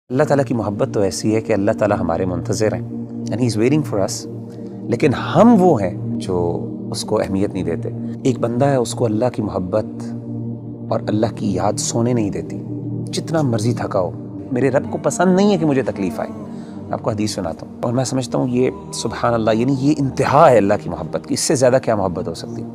اللہ تعالیٰ کی محبت تو ایسی ہے کہ اللہ تعالیٰ ہمارے منتظر ہیں and he is waiting for us, لیکن ہم وہ ہیں جو اس کو اہمیت نہیں دیتے۔ ایک بندہ ہے، اس کو اللہ کی محبت اور اللہ کی یاد سونے نہیں دیتی، جتنا مرضی تھکا ہو۔ میرے رب کو پسند نہیں ہے کہ مجھے تکلیف آئے۔ آپ کو حدیث سناتا ہوں اور میں سمجھتا ہوں یہ سبحان اللہ، یعنی یہ انتہا ہے اللہ کی محبت کی، اس سے زیادہ کیا محبت ہو سکتی ہے۔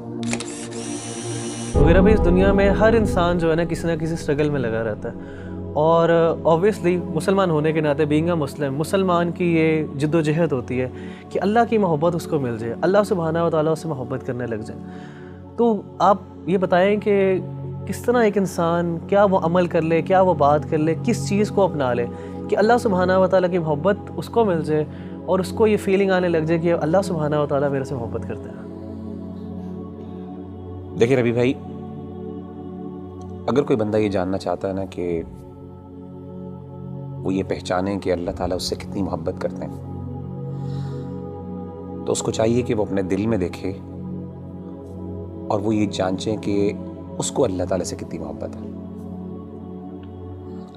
وغیرہ بھی اس دنیا میں ہر انسان جو ہے نا کسی نہ کسی اسٹرگل میں لگا رہتا ہے، اور اوبویسلی مسلمان ہونے کے ناطے بینگ اے مسلمان کی یہ جد و جہد ہوتی ہے کہ اللہ کی محبت اس کو مل جائے، اللہ سبحانہ و تعالیٰ اس سے محبت کرنے لگ جائے۔ تو آپ یہ بتائیں کہ کس طرح ایک انسان کیا وہ عمل کر لے، کیا وہ بات کر لے، کس چیز کو اپنا لے کہ اللہ سبحانہ و تعالیٰ کی محبت اس کو مل جائے اور اس کو یہ فیلنگ آنے لگ جائے کہ اللہ سبحانہ و تعالیٰ میرے سے محبت کرتے ہیں۔ دیکھیں ربی بھائی، اگر کوئی بندہ یہ جاننا چاہتا ہے نا کہ وہ یہ پہچانیں کہ اللہ تعالیٰ اس سے کتنی محبت کرتے ہیں، تو اس کو چاہیے کہ وہ اپنے دل میں دیکھے اور وہ یہ جانچیں کہ اس کو اللہ تعالیٰ سے کتنی محبت ہے۔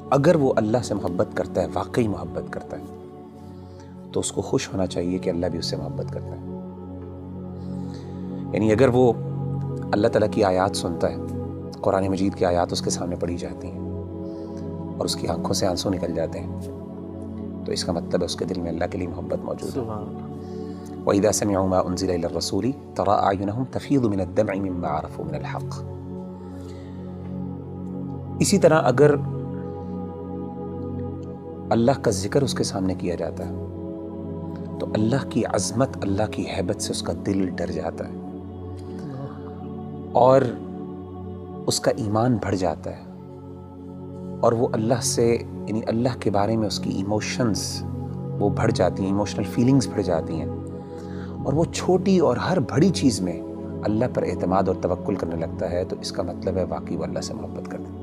اگر وہ اللہ سے محبت کرتا ہے، واقعی محبت کرتا ہے، تو اس کو خوش ہونا چاہیے کہ اللہ بھی اس سے محبت کرتا ہے۔ یعنی اگر وہ اللہ تعالیٰ کی آیات سنتا ہے، قرآن مجید کی آیات اس کے سامنے پڑھی جاتی ہیں اور اس کی آنکھوں سے آنسو نکل جاتے ہیں، تو اس کا مطلب ہے اس کے دل میں اللہ کے لیے محبت موجود ہے۔ وَإِذَا سَمِعُوا مَا أُنزِلَ إِلَى الرَّسُولِ تَرَىٰ أَعْيُنَهُمْ تَفِيضُ مِنَ الدَّمْعِ مِمَّا عَرَفُوا مِنَ الْحَقِّ۔ اسی طرح اگر اللہ کا ذکر اس کے سامنے کیا جاتا ہے تو اللہ کی عظمت، اللہ کی ہیبت سے اس کا دل ڈر جاتا ہے اور اس کا ایمان بڑھ جاتا ہے، اور وہ اللہ سے، یعنی اللہ کے بارے میں اس کی ایموشنز وہ بڑھ جاتی ہیں، ایموشنل فیلنگز بڑھ جاتی ہیں، اور وہ چھوٹی اور ہر بڑی چیز میں اللہ پر اعتماد اور توکل کرنے لگتا ہے، تو اس کا مطلب ہے واقعی وہ اللہ سے محبت کرتا ہے۔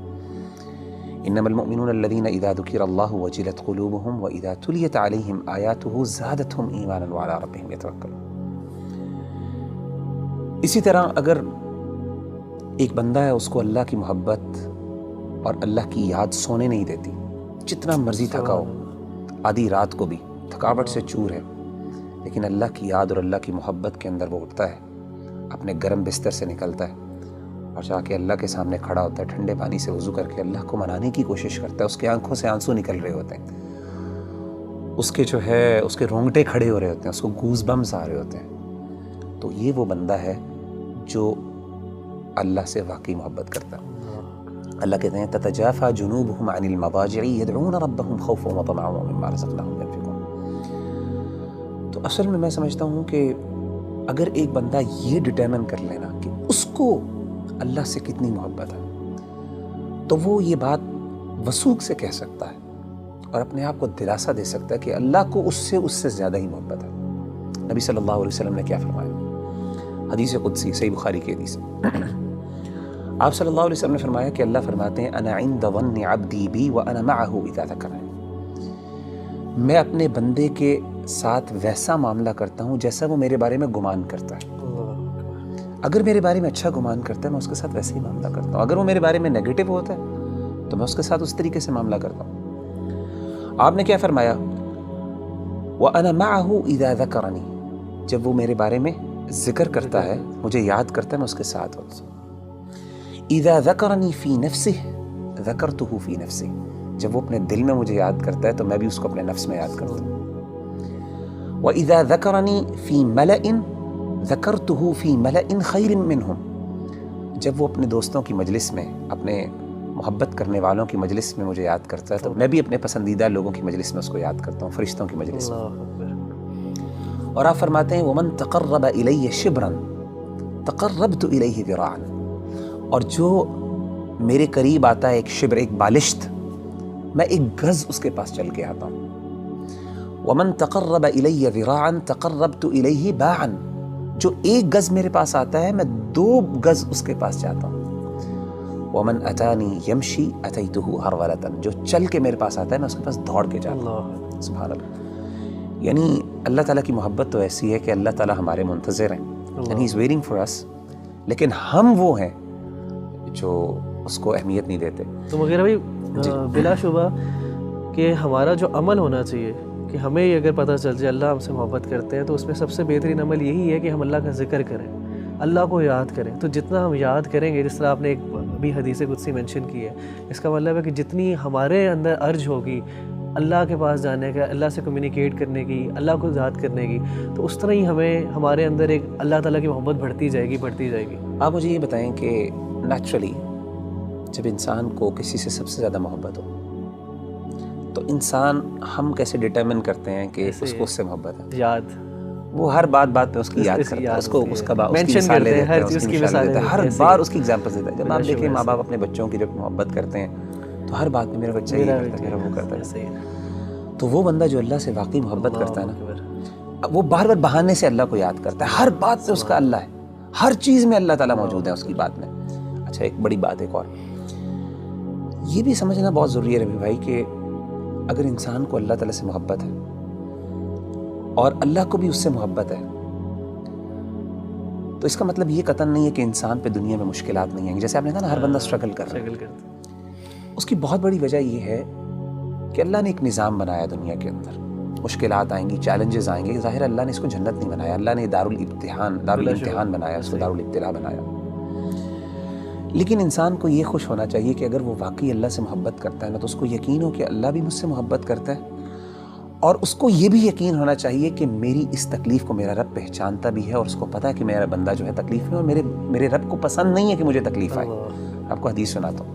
انما المؤمنون الذين اذا ذكر الله وجلت قلوبهم واذا تليت عليهم آياته زادتهم ایمانا وعلى ربهم يتوکلون۔ اسی طرح اگر ایک بندہ ہے، اس کو اللہ کی محبت اور اللہ کی یاد سونے نہیں دیتی، جتنا مرضی تھکا ہو، آدھی رات کو بھی تھکاوٹ سے چور ہے، لیکن اللہ کی یاد اور اللہ کی محبت کے اندر وہ اٹھتا ہے، اپنے گرم بستر سے نکلتا ہے اور جا کے اللہ کے سامنے کھڑا ہوتا ہے، ٹھنڈے پانی سے وضو کر کے اللہ کو منانے کی کوشش کرتا ہے، اس کے آنکھوں سے آنسو نکل رہے ہوتے ہیں، اس کے جو ہے اس کے رونگٹے کھڑے ہو رہے ہوتے ہیں، اس کو گوز بمز آ رہے ہوتے ہیں، تو یہ وہ بندہ ہے جو اللہ سے واقعی محبت کرتا ہے۔ اللہ کہتے ہیں تتجافى جنوبهم عن المضاجع يدعون ربهم خوفا وطمعا ومما رزقناهم ينفقون۔ تو اصل میں سمجھتا ہوں کہ اگر ایک بندہ یہ ڈٹرمن کر لینا کہ اس کو اللہ سے کتنی محبت ہے، تو وہ یہ بات وثوق سے کہہ سکتا ہے اور اپنے آپ کو دلاسا دے سکتا ہے کہ اللہ کو اس سے زیادہ ہی محبت ہے۔ نبی صلی اللہ علیہ وسلم نے کیا فرمایا؟ حدیث قدسی، صحیح بخاری کی حدیث۔ آپ صلی اللہ علیہ وسلم نے فرمایا کہ اللہ فرماتے ہیں انا عند ظن عبدی بی وانا معه اذا ذکرنی، میں اپنے بندے کے ساتھ ویسا معاملہ کرتا ہوں جیسا وہ میرے بارے میں گمان کرتا ہے۔ اگر میرے بارے میں اچھا گمان کرتا ہے، میں اس کے ساتھ ویسے ہی معاملہ کرتا ہوں، اگر وہ میرے بارے میں نیگیٹو ہوتا ہے تو میں اس کے ساتھ اس طریقے سے معاملہ کرتا ہوں۔ آپ نے کیا فرمایا؟ وانا معه اذا ذکرنی، جب وہ میرے بارے میں ذکر کرتا ہے، مجھے یاد کرتا ہے، میں اس کے ساتھ ہوتا ہوں۔ اذا ذکرنی فی نفسہ ذکرتہ فی نفسی، جب وہ اپنے دل میں مجھے یاد کرتا ہے تو میں بھی اس کو اپنے نفس میں یاد کرتا ہوں۔ وَإِذَا ذَكَرَنِي فِي مَلَئٍ ذَكَرْتُهُ فِي مَلَئٍ خَيْرٍ مِّنْهُمْ، جب وہ اپنے دوستوں کی مجلس میں، اپنے محبت کرنے والوں کی مجلس میں مجھے یاد کرتا ہے تو میں بھی اپنے پسندیدہ لوگوں کی مجلس میں اس کو یاد کرتا ہوں، فرشتوں کی مجلس میں۔ اور آپ فرماتے ہیں وَمَن تَقَرَّبَ إِلَيَّ شِبْرًا تَقَرَّبْتُ إِلَيْهِ ذِرَاعًا، اور جو میرے قریب آتا ہے ایک شبر، ایک بالشت، میں ایک گز اس کے پاس چل کے آتا ہوں۔ وَمَن تَقَرَّبَ إِلَيَّ ذِرَاعًا تَقَرَّبْتُ إِلَيْهِ بَاعًا، جو ایک گز میرے پاس آتا ہے میں 2 گز اس کے پاس جاتا ہوں۔ وَمَنْ أَتَانِي يَمْشِي أَتَيْتُهُ هَرْوَلَةً، جو چل کے میرے پاس آتا ہے میں اس کے پاس دوڑ کے جاتا ہوں۔ سبحان اللہ۔ یعنی اللہ تعالیٰ کی محبت تو ایسی ہے کہ اللہ تعالیٰ ہمارے منتظر ہیں and he is waiting for us، لیکن ہم وہ ہیں جو اس کو اہمیت نہیں دیتے۔ تو مغیرہ بھائی بلا شبہ کہ کہ ہمارا جو عمل ہونا چاہیے کہ ہمیں یہ اگر پتہ چل جائے اللہ ہم سے محبت کرتے ہیں تو اس میں سب سے بہترین عمل یہی ہے کہ ہم اللہ کا ذکر کریں، اللہ کو یاد کریں. تو جتنا ہم یاد کریں گے، جس طرح آپ نے ایک ابھی حدیث قدسی مینشن کی ہے، اس کا مطلب ہے کہ جتنی ہمارے اندر ارج ہوگی اللہ کے پاس جانے کا، اللہ سے کمیونیکیٹ کرنے کی، اللہ کو یاد کرنے کی، تو اس طرح ہی ہمارے اندر ایک اللہ تعالیٰ کی محبت بڑھتی جائے گی. آپ مجھے یہ بتائیں کہ نیچرلی جب انسان کو کسی سے سب سے زیادہ محبت ہو تو انسان ہم کیسے ڈٹرمن کرتے ہیں کہ اس کو اس سے محبت ہے؟ یاد، وہ ہر بات میں اس کی یاد کرتا ہے، اس کو اس کا مثالیں دیتا ہے، اس کی مثالیں دیتا ہے، ہر بار اس کی ایگزامپل دیتا ہے. جب آپ دیکھیں ماں باپ اپنے بچوں کی جب محبت کرتے ہیں تو ہر بات میں میرا بچہ یہ کرتا ہے، میرا وہ کرتا ہے. تو وہ بندہ جو اللہ سے واقعی محبت کرتا ہے نا، وہ بار بار بہانے سے اللہ کو یاد کرتا ہے، ہر بات میں اس کا اللہ ہے، ہر چیز میں اللہ تعالیٰ موجود ہے اس کی بات میں. اچھا ایک بڑی بات ایک اور یہ بھی سمجھنا بہت ضروری ہے ربی بھائی کہ اگر انسان کو اللہ تعالیٰ سے محبت ہے اور اللہ کو بھی اس سے محبت ہے تو اس کا مطلب یہ قطعاً نہیں ہے کہ انسان پہ دنیا میں مشکلات نہیں آئیں گی. جیسے آپ نے کہا نا ہر بندہ اسٹرگل کر رہا ہے، اس کی بہت بڑی وجہ یہ ہے کہ اللہ نے ایک نظام بنایا دنیا کے اندر. مشکلات آئیں گی، چیلنجز آئیں گے، ظاہر اللہ نے اس کو جنت نہیں بنایا، اللہ نے دارالامتحان بنایا، اس کو دارالابتلاء بنایا. لیکن انسان کو یہ خوش ہونا چاہیے کہ اگر وہ واقعی اللہ سے محبت کرتا ہے نا تو اس کو یقین ہو کہ اللہ بھی مجھ سے محبت کرتا ہے، اور اس کو یہ بھی یقین ہونا چاہیے کہ میری اس تکلیف کو میرا رب پہچانتا بھی ہے اور اس کو پتہ ہے کہ میرا بندہ جو ہے تکلیف میں، اور میرے رب کو پسند نہیں ہے کہ مجھے تکلیف آئے. آپ کو حدیث سناتا ہوں،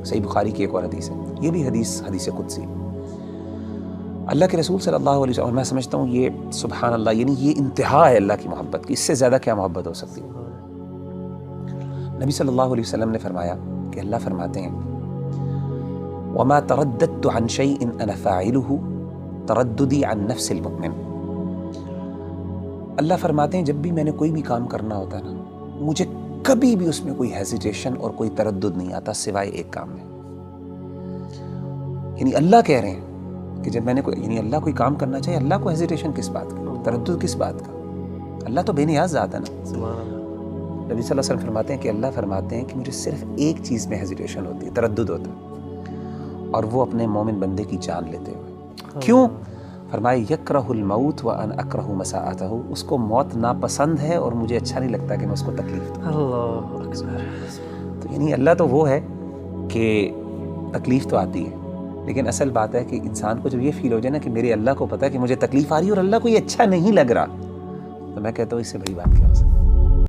صحیح بخاری کی ایک اور حدیث ہے، یہ بھی حدیث قدسی. اللہ کے رسول صلی اللہ علیہ وسلم، اور میں سمجھتا ہوں یہ سبحان اللہ، یعنی یہ انتہا ہے اللہ کی محبت کی، اس سے زیادہ کیا محبت ہو سکتی ہے. نبی صلی اللہ علیہ وسلم نے فرمایا کہ اللہ فرماتے ہیں وَمَا تَرَدَّدْتُ عَنْ شَيْءٍ أَنَا فَاعِلُهُ تَرَدُّدِي عَنْ نَفْسِ الْمُؤْمِنِ. اللہ فرماتے ہیں جب بھی میں نے کوئی بھی کام کرنا ہوتا ہے نا، مجھے کبھی بھی اس میں کوئی ہیزیٹیشن اور کوئی تردد نہیں آتا سوائے ایک کام میں. یعنی اللہ کہہ رہے ہیں کہ جب میں نے یعنی اللہ کوئی کام کرنا چاہیے، اللہ کو ہیزیٹیشن کس بات کا، تردد کس بات کا؟ اللہ تو بے نیاز ذات ہے نا. سبحان اللہ. نبی صلی اللہ علیہ وسلم فرماتے ہیں کہ اللہ فرماتے ہیں کہ مجھے صرف ایک چیز میں ہیزیٹیشن ہوتی ہے، تردد ہوتا ہے، اور وہ اپنے مومن بندے کی جان لیتے ہوئے. کیوں؟ فرمائے یکرہ الموت وانا اکرہ مساءتہ، اس کو موت ناپسند ہے اور مجھے اچھا نہیں لگتا کہ میں اس کو تکلیف دوں. اللہ اکبر. تو یعنی اللہ تو وہ ہے کہ تکلیف تو آتی ہے، لیکن اصل بات ہے کہ انسان کو جب یہ فیل ہو جائے نا کہ میرے اللہ کو پتہ ہے کہ مجھے تکلیف آ رہی ہے اور اللہ کو یہ اچھا نہیں لگ رہا، تو میں کہتا ہوں اس سے بڑی بات کیا ہو سکتی ہے.